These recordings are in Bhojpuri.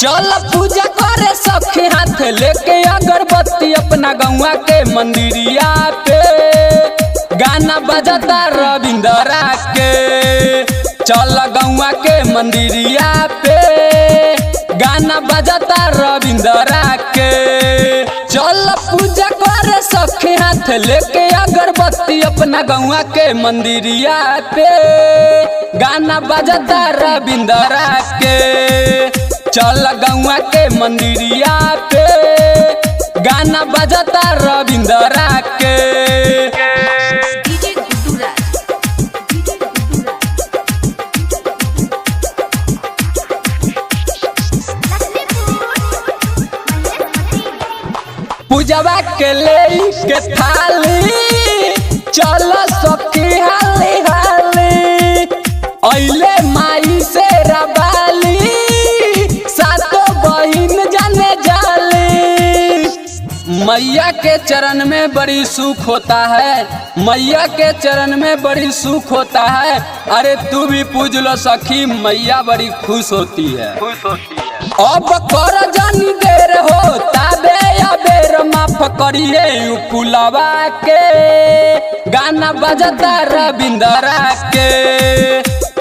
चल पूजा करे सखी हाथ लेके अगरबत्ती अपना गौवा के मंदिरिया पे गाना बजाता रविंद्रा के। चल गौवा के मंदिरिया पे गाना बजाता रविंद्रा के। चल पूजा करे सखी हाथ लेके अगरबत्ती अपना गौवा के मंदिरिया पे गाना बजाता रविंद्रा के। चल गौवा के मंदिरिया पे गाना बजाता रविंद्रा के। पूजवा के ले के थाली चल सखी हाली हाली अइले माई से रबाली सातो बहिन जाने जाली। मैया के चरण में बड़ी सुख होता है, मैया के चरण में बड़ी सुख होता है। अरे तू भी पूज लो सखी, मैया बड़ी खुश होती है। अब कर जानी देर हो ताबे अबेर माफ करिए पुलवा के गाना बजता रविंद्रा के।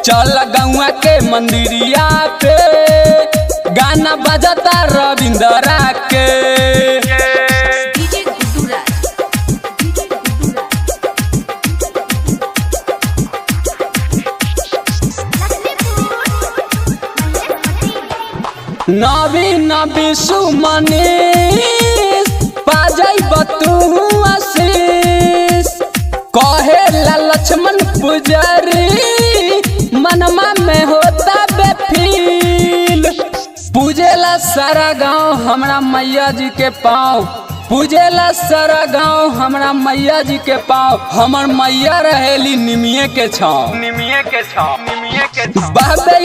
चल गौवा के मंदिरिया पे गाना बजता रविंद्रा के। नवी नबी सुमनीस पाजई बतू आशीष कहे ला लक्ष्मण पुजारी मनमा में होता बेफील। पूजेला सारा गांव हमरा मैया जी के पाँव, पूजेला सारा गांव हमरा मैया जी के पाँव। हमर मैया रहेली निमिये के छाँव, निमिये के छाँव, निमिये के छाँव। बाबे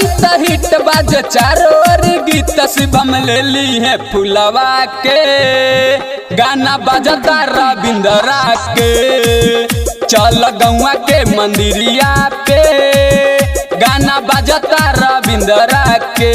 हिट बाज चारों ओर गीत शिवम ले ली है फुलवा के गाना बजता रविंद्रा के। चल गौवा के मंदिरिया पे गाना बजता रविंद्रा के।